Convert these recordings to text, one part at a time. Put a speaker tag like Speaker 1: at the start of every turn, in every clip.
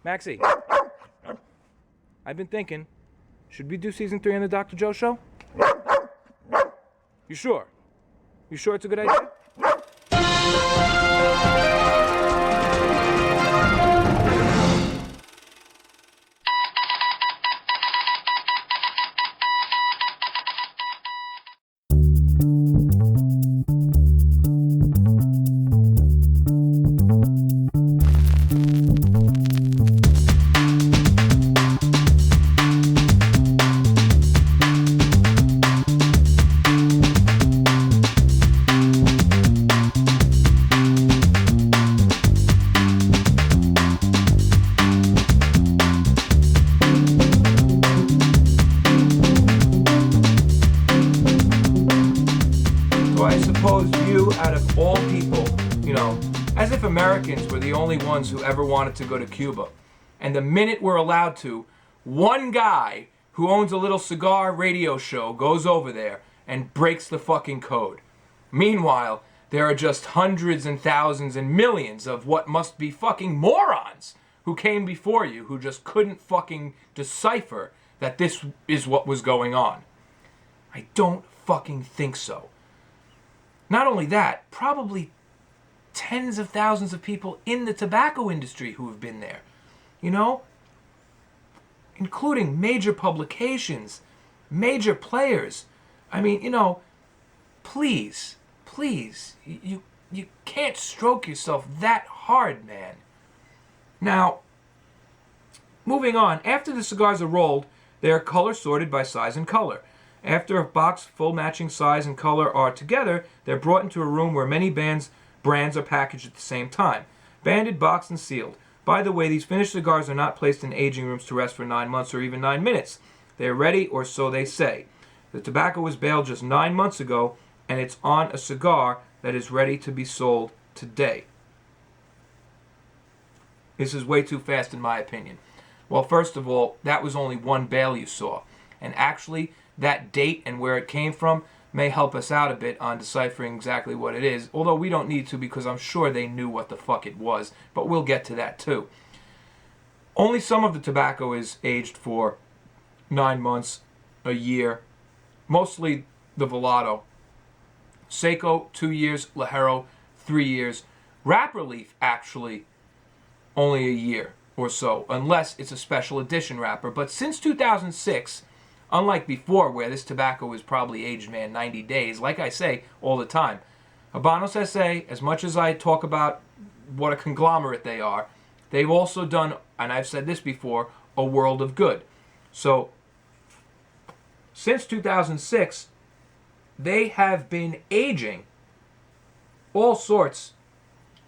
Speaker 1: Maxie, I've been thinking, should we do season 3 on the Dr. Joe show? You sure? You sure it's a good idea? Out of all people, as if Americans were the only ones who ever wanted to go to Cuba. And the minute we're allowed to, one guy who owns a little cigar radio show goes over there and breaks the fucking code. Meanwhile, there are just hundreds and thousands and millions of what must be fucking morons who came before you who just couldn't fucking decipher that this is what was going on. I don't fucking think so. Not only that, probably tens of thousands of people in the tobacco industry who have been there, including major publications, major players. I mean, please, you can't stroke yourself that hard, man. Now, moving on, after the cigars are rolled, they are color sorted by size and color. After a box full matching size and color are together, they're brought into a room where many brands are packaged at the same time. Banded, boxed, and sealed. By the way, these finished cigars are not placed in aging rooms to rest for 9 months or even 9 minutes. They are ready, or so they say. The tobacco was baled just 9 months ago, and it's on a cigar that is ready to be sold today. This is way too fast in my opinion. Well, first of all, that was only one bale you saw. And actually, that date and where it came from may help us out a bit on deciphering exactly what it is, although we don't need to because I'm sure they knew what the fuck it was, but we'll get to that too. Only some of the tobacco is aged for 9 months, a year, mostly the Velato. Seco, 2 years, Ligero, 3 years. Wrapper leaf, actually, only a year or so, unless it's a special edition wrapper. But since 2006, unlike before, where this tobacco was probably aged, 90 days, like I say all the time, Habanos SA, as much as I talk about what a conglomerate they are, they've also done, and I've said this before, a world of good. So, since 2006, they have been aging all sorts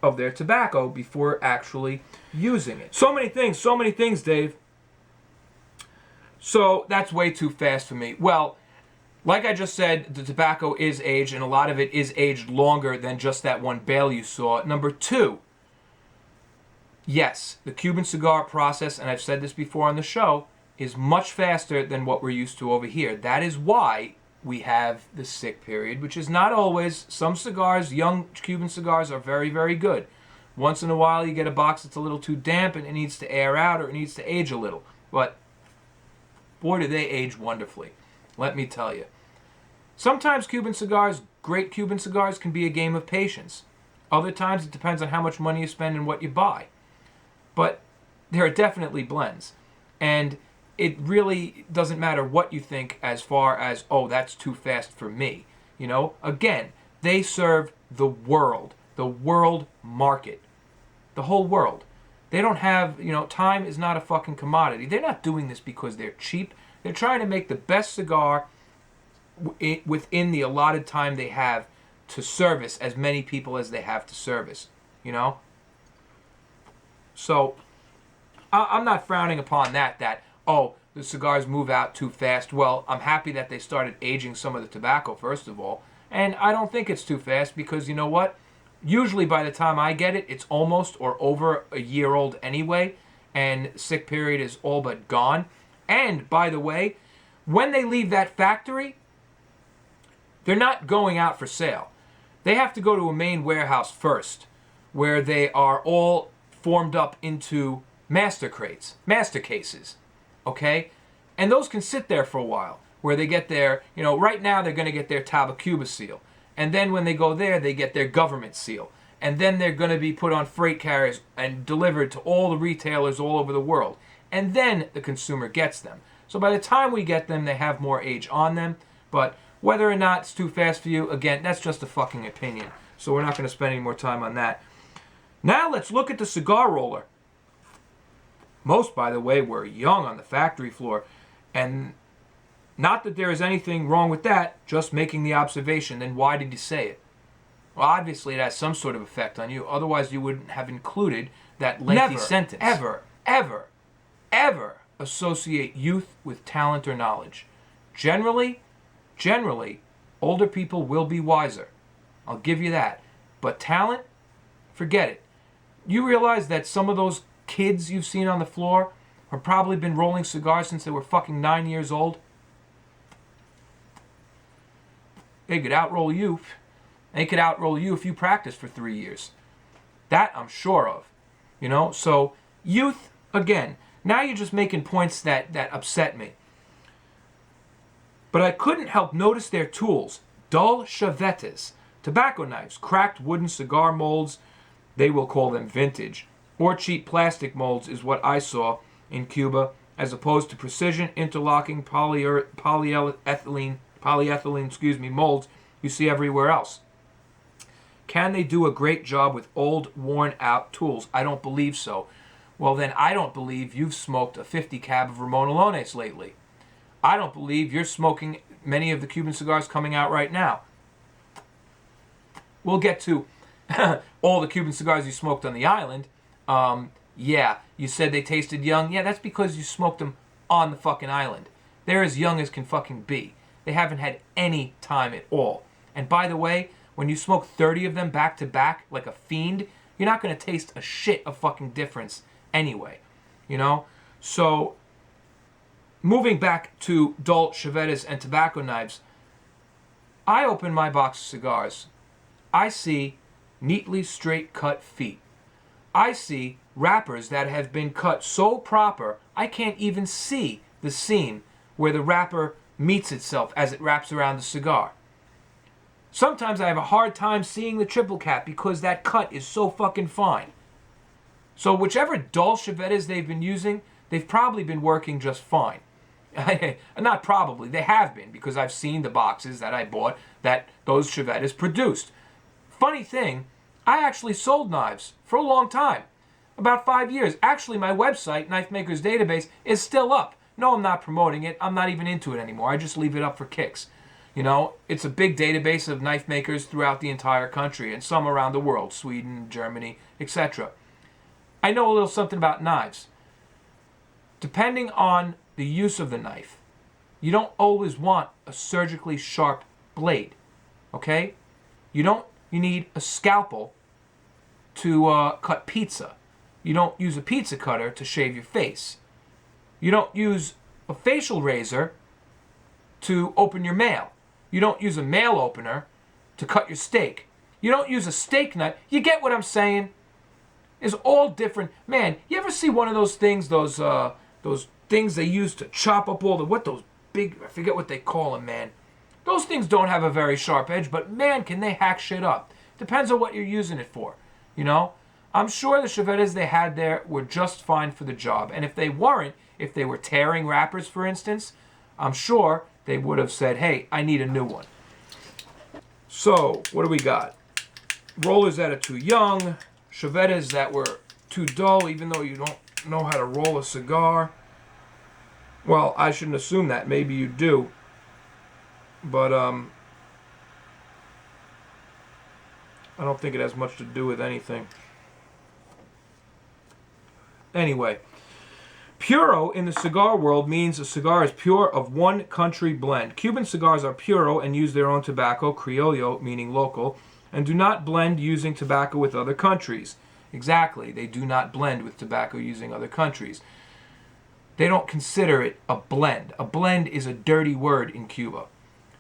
Speaker 1: of their tobacco before actually using it. So many things, Dave. So that's way too fast for me. Well, like I just said, the tobacco is aged, and a lot of it is aged longer than just that one bale you saw. Number 2, yes, the Cuban cigar process, and I've said this before on the show, is much faster than what we're used to over here. That is why we have the sick period, which is not always. Some cigars, young Cuban cigars, are very, very good. Once in a while you get a box that's a little too damp and it needs to air out or it needs to age a little. But boy, do they age wonderfully, let me tell you. Sometimes Cuban cigars, great Cuban cigars, can be a game of patience. Other times it depends on how much money you spend and what you buy. But there are definitely blends. And it really doesn't matter what you think as far as, oh, that's too fast for me. Again, they serve the world market, the whole world. They don't have, time is not a fucking commodity. They're not doing this because they're cheap. They're trying to make the best cigar within the allotted time they have to service as many people as they have to service, So, I'm not frowning upon that, oh, the cigars move out too fast. Well, I'm happy that they started aging some of the tobacco, first of all. And I don't think it's too fast because, you know what? Usually by the time I get it, it's almost or over a year old anyway, and sick period is all but gone. And, by the way, when they leave that factory, they're not going out for sale. They have to go to a main warehouse first, where they are all formed up into master crates, master cases, okay? And those can sit there for a while, where they get their, right now they're going to get their Cuba seal. And then when they go there, they get their government seal. And then they're going to be put on freight carriers and delivered to all the retailers all over the world. And then the consumer gets them. So by the time we get them, they have more age on them. But whether or not it's too fast for you, again, that's just a fucking opinion. So we're not going to spend any more time on that. Now let's look at the cigar roller. Most, by the way, were young on the factory floor. And not that there is anything wrong with that, just making the observation. Then why did you say it? Well, obviously it has some sort of effect on you. Otherwise you wouldn't have included that lengthy sentence. Ever associate youth with talent or knowledge. Generally, older people will be wiser. I'll give you that. But talent, forget it. You realize that some of those kids you've seen on the floor have probably been rolling cigars since they were fucking 9 years old? They could outroll you. They could outroll you if you practiced for 3 years. That I'm sure of. So youth, again, now you're just making points that upset me. But I couldn't help notice their tools. Dull Chavetas, tobacco knives, cracked wooden cigar molds, they will call them vintage, or cheap plastic molds is what I saw in Cuba, as opposed to precision interlocking polyethylene molds you see everywhere else. Can they do a great job with old, worn-out tools? I don't believe so. Well, then I don't believe you've smoked a 50 cab of Ramon Alones lately. I don't believe you're smoking many of the Cuban cigars coming out right now. We'll get to all the Cuban cigars you smoked on the island. Yeah, you said they tasted young. Yeah, that's because you smoked them on the fucking island. They're as young as can fucking be. They haven't had any time at all. And by the way, when you smoke 30 of them back to back like a fiend, you're not going to taste a shit of fucking difference anyway. So, moving back to dull Chavetas and tobacco knives, I open my box of cigars. I see neatly straight cut feet. I see wrappers that have been cut so proper I can't even see the seam where the wrapper meets itself as it wraps around the cigar. Sometimes I have a hard time seeing the triple cap because that cut is so fucking fine. So whichever dull Chavetas they've been using, they've probably been working just fine. Not probably, they have been, because I've seen the boxes that I bought that those Chavetas produced. Funny thing, I actually sold knives for a long time. About 5 years. Actually, my website, Knife Makers Database, is still up. No, I'm not promoting it. I'm not even into it anymore. I just leave it up for kicks. It's a big database of knife makers throughout the entire country and some around the world, Sweden, Germany, etc. I know a little something about knives. Depending on the use of the knife, you don't always want a surgically sharp blade, okay? You need a scalpel to cut pizza. You don't use a pizza cutter to shave your face. You don't use a facial razor to open your mail. You don't use a mail opener to cut your steak. You don't use a steak knife. You get what I'm saying? It's all different. Man, you ever see one of those things, those things they use to chop up all those big, I forget what they call them, man. Those things don't have a very sharp edge, but man, can they hack shit up. Depends on what you're using it for, I'm sure the Chavetas they had there were just fine for the job. And if they weren't, if they were tearing wrappers, for instance, I'm sure they would have said, hey, I need a new one. So, what do we got? Rollers that are too young, Chavetas that were too dull, even though you don't know how to roll a cigar. Well, I shouldn't assume that. Maybe you do. But, I don't think it has much to do with anything. Anyway, puro in the cigar world means a cigar is pure of one country blend. Cuban cigars are puro and use their own tobacco, criollo meaning local, and do not blend using tobacco with other countries. Exactly, they do not blend with tobacco using other countries. They don't consider it a blend. A blend is a dirty word in Cuba.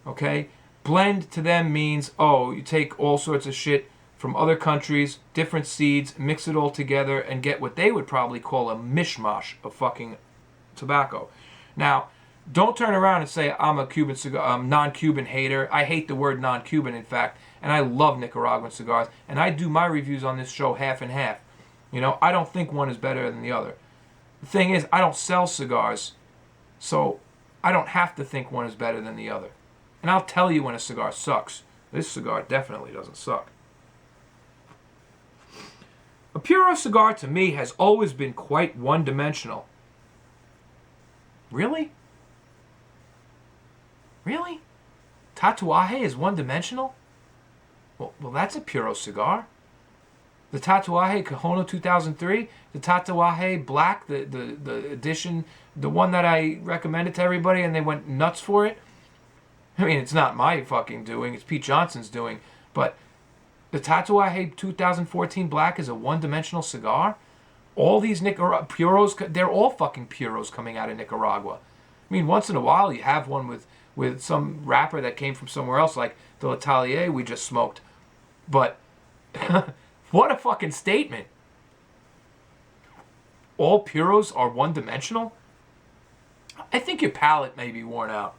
Speaker 1: Okay? Blend to them means, you take all sorts of shit from other countries, different seeds, mix it all together, and get what they would probably call a mishmash of fucking tobacco. Now, don't turn around and say I'm a Cuban cigar, non-Cuban hater. I hate the word non-Cuban, in fact, and I love Nicaraguan cigars, and I do my reviews on this show half and half. You know, I don't think one is better than the other. The thing is, I don't sell cigars, so I don't have to think one is better than the other. And I'll tell you when a cigar sucks. This cigar definitely doesn't suck. A Puro cigar to me has always been quite one-dimensional. Really? Really? Tatuaje is one-dimensional? Well, that's a Puro cigar. The Tatuaje Cajono 2003, the Tatuaje Black, the edition, the one that I recommended to everybody and they went nuts for it. I mean, it's not my fucking doing, it's Pete Johnson's doing, but the Tatuaje 2014 Black is a one-dimensional cigar. All these Puros, they're all fucking Puros coming out of Nicaragua. I mean, once in a while you have one with some wrapper that came from somewhere else, like the L'Atelier we just smoked. But what a fucking statement. All Puros are one-dimensional? I think your palate may be worn out.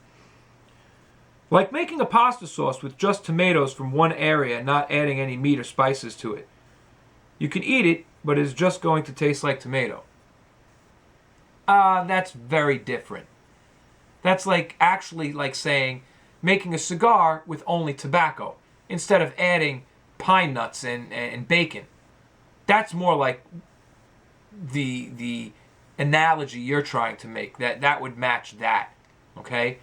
Speaker 1: Like making a pasta sauce with just tomatoes from one area and not adding any meat or spices to it. You can eat it, but it's just going to taste like tomato. That's very different. That's actually like saying making a cigar with only tobacco instead of adding pine nuts and bacon. That's more like the analogy you're trying to make. That would match that. Okay?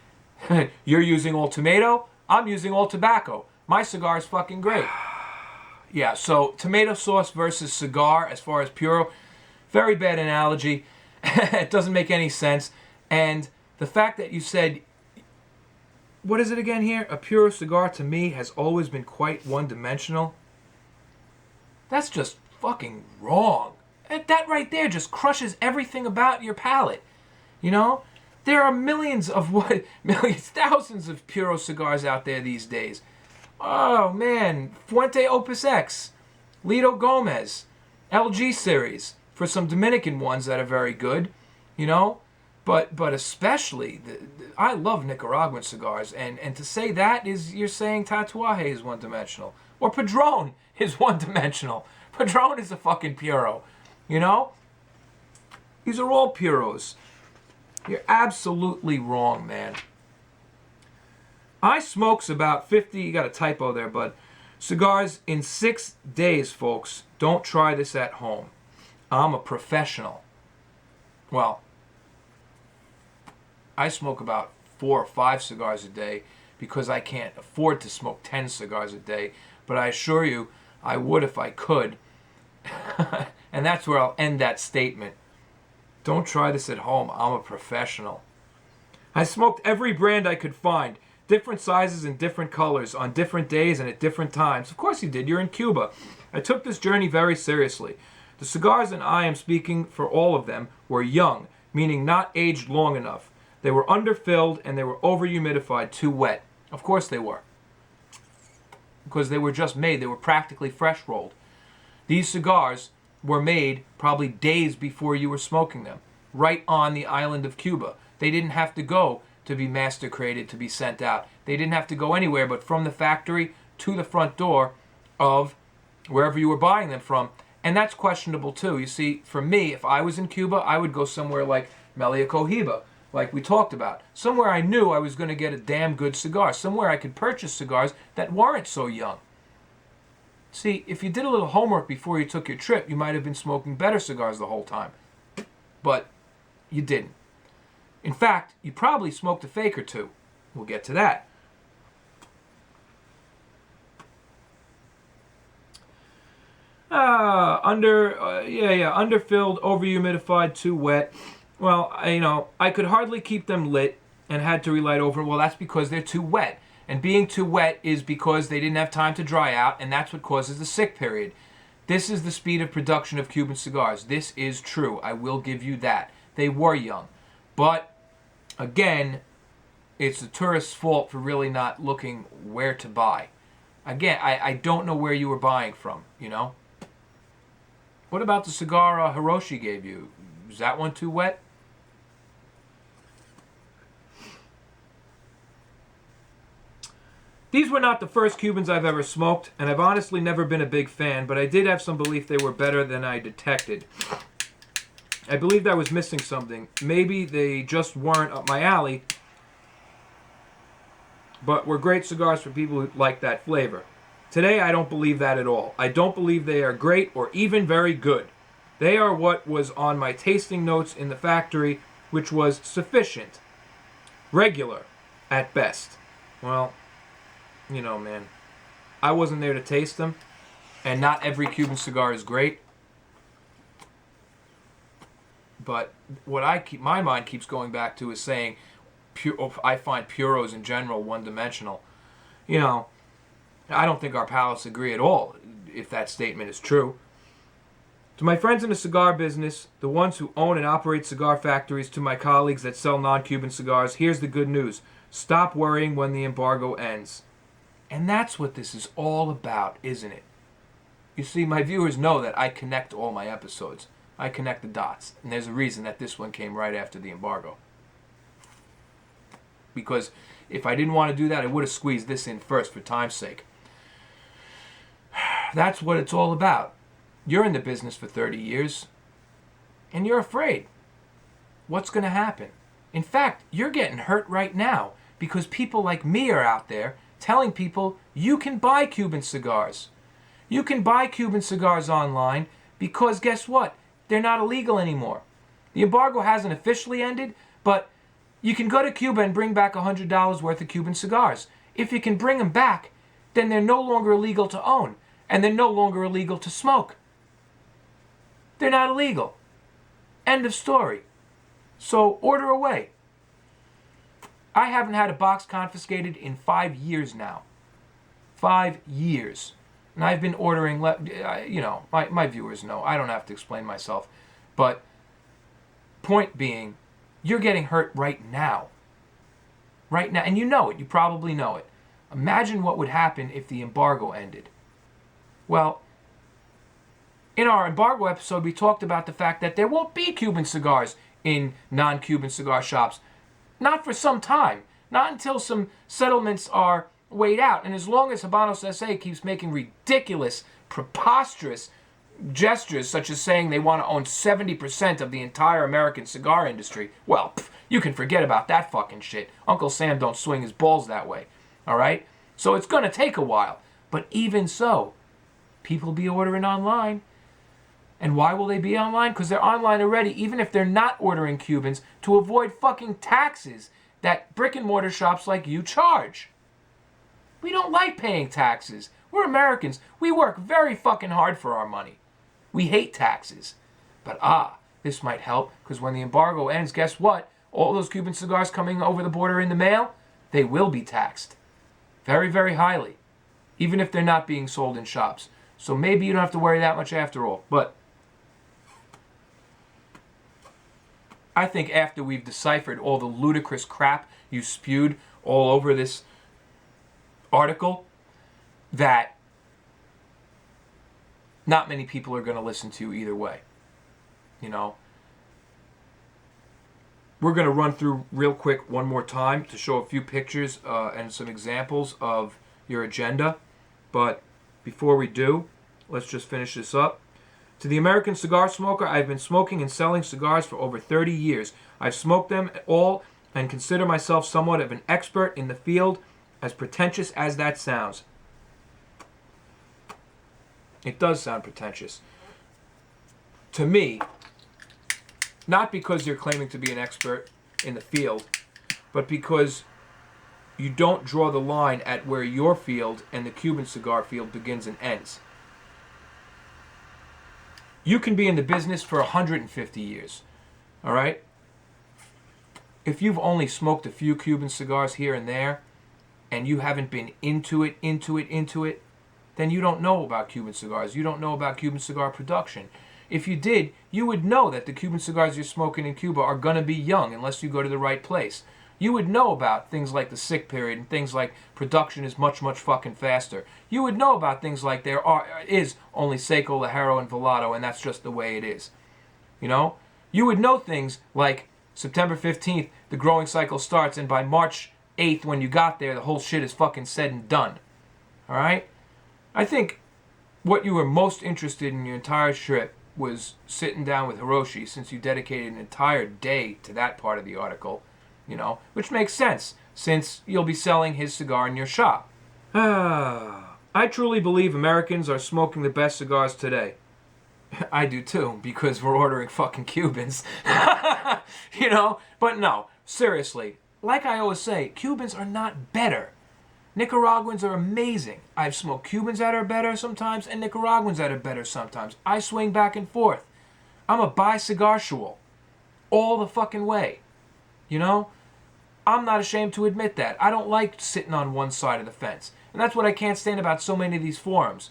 Speaker 1: You're using all tomato, I'm using all tobacco. My cigar is fucking great. Yeah, so tomato sauce versus cigar as far as Puro, very bad analogy. It doesn't make any sense. And the fact that you said, what is it again here? A Puro cigar to me has always been quite one-dimensional. That's just fucking wrong. That right there just crushes everything about your palate. You know? There are thousands of Puro cigars out there these days. Oh man, Fuente Opus X, Lido Gomez, LG series, for some Dominican ones that are very good, you know? But especially, I love Nicaraguan cigars, and to say that is, you're saying Tatuaje is one-dimensional. Or Padron is one-dimensional. Padron is a fucking Puro, you know? These are all Puros. You're absolutely wrong, man. I smokes about 50, you got a typo there, but cigars in 6 days, folks. Don't try this at home. I'm a professional. Well, I smoke about 4 or 5 cigars a day because I can't afford to smoke 10 cigars a day, but I assure you, I would if I could. And that's where I'll end that statement. Don't try this at home. I'm a professional. I smoked every brand I could find. Different sizes and different colors on different days and at different times. Of course you did. You're in Cuba. I took this journey very seriously. The cigars, and I am speaking for all of them, were young, meaning not aged long enough. They were underfilled and they were over-humidified, too wet. Of course they were. Because they were just made. They were practically fresh rolled. These cigars were made probably days before you were smoking them, right on the island of Cuba. They didn't have to go to be master created, to be sent out. They didn't have to go anywhere but from the factory to the front door of wherever you were buying them from. And that's questionable too. You see, for me, if I was in Cuba, I would go somewhere like Melia Cohiba, like we talked about. Somewhere I knew I was going to get a damn good cigar. Somewhere I could purchase cigars that weren't so young. See, if you did a little homework before you took your trip, you might have been smoking better cigars the whole time. But you didn't. In fact, you probably smoked a fake or two. We'll get to that. Underfilled, over-humidified, too wet. Well, I could hardly keep them lit and had to relight over. Well, that's because they're too wet. And being too wet is because they didn't have time to dry out, and that's what causes the sick period. This is the speed of production of Cuban cigars. This is true. I will give you that. They were young. But, again, it's the tourist's fault for really not looking where to buy. Again, I don't know where you were buying from, you know? What about the cigar Hiroshi gave you? Is that one too wet? These were not the first Cubans I've ever smoked, and I've honestly never been a big fan, but I did have some belief they were better than I detected. I believed I was missing something. Maybe they just weren't up my alley, but were great cigars for people who like that flavor. Today, I don't believe that at all. I don't believe they are great or even very good. They are what was on my tasting notes in the factory, which was sufficient. Regular, at best. Well, you know, man, I wasn't there to taste them, and not every Cuban cigar is great. But what my mind keeps going back to is saying, I find puros in general one-dimensional. You know, I don't think our palates agree at all, if that statement is true. To my friends in the cigar business, the ones who own and operate cigar factories, to my colleagues that sell non-Cuban cigars, here's the good news. Stop worrying when the embargo ends. And that's what this is all about, isn't it? You see, my viewers know that I connect all my episodes. I connect the dots. And there's a reason that this one came right after the embargo. Because if I didn't want to do that, I would have squeezed this in first for time's sake. That's what it's all about. You're in the business for 30 years, and you're afraid. What's going to happen? In fact, you're getting hurt right now because people like me are out there telling people you can buy Cuban cigars. You can buy Cuban cigars online because guess what? They're not illegal anymore. The embargo hasn't officially ended, but you can go to Cuba and bring back $100 worth of Cuban cigars. If you can bring them back, then they're no longer illegal to own, and they're no longer illegal to smoke. They're not illegal. End of story. So order away. I haven't had a box confiscated in 5 years now. 5 years. And I've been ordering, you know, my viewers know. I don't have to explain myself. But point being, you're getting hurt right now. Right now. And you know it. You probably know it. Imagine what would happen if the embargo ended. Well, in our embargo episode, we talked about the fact that there won't be Cuban cigars in non-Cuban cigar shops. Not for some time. Not until some settlements are weighed out. And as long as Habanos SA keeps making ridiculous, preposterous gestures, such as saying they want to own 70% of the entire American cigar industry, well, you can forget about that fucking shit. Uncle Sam don't swing his balls that way. All right? So it's going to take a while. But even so, people be ordering online. And why will they be online? Because they're online already, even if they're not ordering Cubans, to avoid fucking taxes that brick and mortar shops like you charge. We don't like paying taxes. We're Americans. We work very fucking hard for our money. We hate taxes. But this might help, because when the embargo ends, guess what? All those Cuban cigars coming over the border in the mail, they will be taxed. Very, very highly. Even if they're not being sold in shops. So maybe you don't have to worry that much after all. But I think after we've deciphered all the ludicrous crap you spewed all over this article, that not many people are going to listen to you either way. You know, we're going to run through real quick one more time to show a few pictures and some examples of your agenda. But before we do, let's just finish this up. To the American cigar smoker, I've been smoking and selling cigars for over 30 years. I've smoked them all and consider myself somewhat of an expert in the field, as pretentious as that sounds. It does sound pretentious. To me, not because you're claiming to be an expert in the field, but because you don't draw the line at where your field and the Cuban cigar field begins and ends. You can be in the business for 150 years, all right? If you've only smoked a few Cuban cigars here and there, and you haven't been into it, then you don't know about Cuban cigars. You don't know about Cuban cigar production. If you did, you would know that the Cuban cigars you're smoking in Cuba are going to be young unless you go to the right place. You would know about things like the sick period and things like production is much, much fucking faster. You would know about things like there is only Seco, Ligero, and Velato, and that's just the way it is. You know? You would know things like September 15th, the growing cycle starts, and by March 8th, when you got there, the whole shit is fucking said and done. Alright? I think what you were most interested in your entire trip was sitting down with Hiroshi, since you dedicated an entire day to that part of the article, you know, which makes sense, since you'll be selling his cigar in your shop. I truly believe Americans are smoking the best cigars today. I do too, because we're ordering fucking Cubans. You know? But no, seriously, like I always say, Cubans are not better. Nicaraguans are amazing. I've smoked Cubans that are better sometimes and Nicaraguans that are better sometimes. I swing back and forth. I'm a bi-cigar-shual. All the fucking way. You know? I'm not ashamed to admit that. I don't like sitting on one side of the fence. And that's what I can't stand about so many of these forums.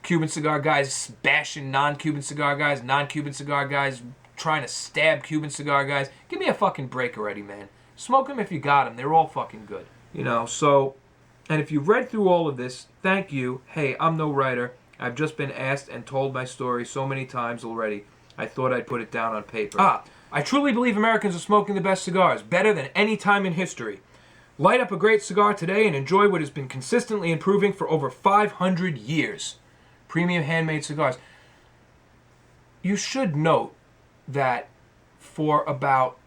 Speaker 1: Cuban cigar guys bashing non-Cuban cigar guys, non-Cuban cigar guys trying to stab Cuban cigar guys. Give me a fucking break already, man. Smoke them if you got them. They're all fucking good. You know, so... And if you've read through all of this, thank you. Hey, I'm no writer. I've just been asked and told my story so many times already. I thought I'd put it down on paper. I truly believe Americans are smoking the best cigars, better than any time in history. Light up a great cigar today and enjoy what has been consistently improving for over 500 years. Premium handmade cigars. You should note that for about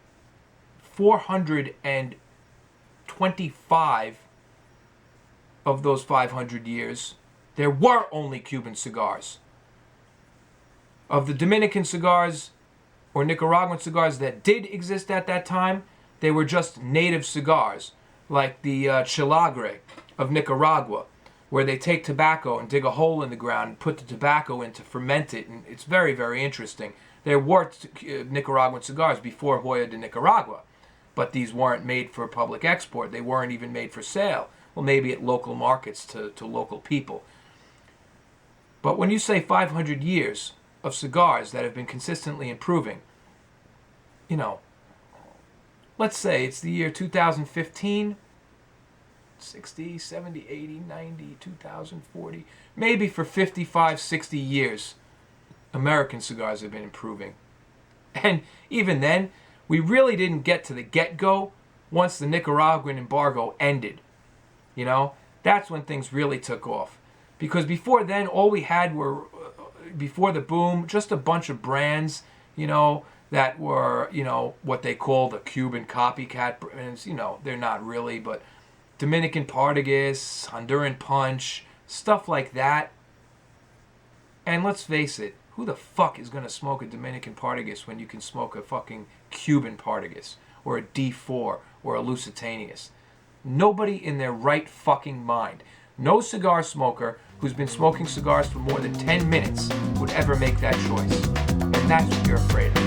Speaker 1: 425 of those 500 years, there were only Cuban cigars. Of the Dominican cigars or Nicaraguan cigars that did exist at that time, they were just native cigars, like the Chilagre of Nicaragua, where they take tobacco and dig a hole in the ground and put the tobacco in to ferment it, and it's very, very interesting. There were Nicaraguan cigars before Joya de Nicaragua, but these weren't made for public export. They weren't even made for sale. Well, maybe at local markets to local people. But when you say 500 years of cigars that have been consistently improving, you know, let's say it's the year 2015, 60, 70, 80, 90, 2040, maybe for 55, 60 years, American cigars have been improving. And even then, we really didn't get to the get-go once the Nicaraguan embargo ended. You know, that's when things really took off. Because before then, all we had were, before the boom, just a bunch of brands, you know, that were, you know, what they call the Cuban copycat brands. You know, they're not really, but Dominican Partagas, Honduran Punch, stuff like that. And let's face it, who the fuck is going to smoke a Dominican Partagas when you can smoke a fucking Cuban Partagas, or a D4, or a Lusitanius? Nobody in their right fucking mind. No cigar smoker who's been smoking cigars for more than 10 minutes would ever make that choice. And that's what you're afraid of.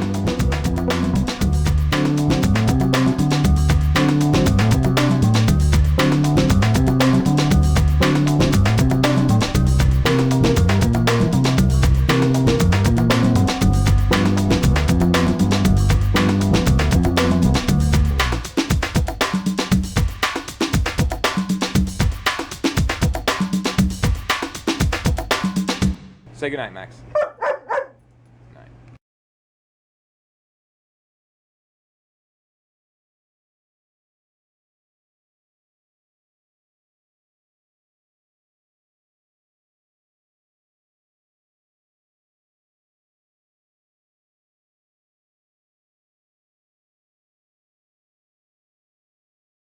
Speaker 2: Say goodnight, Max.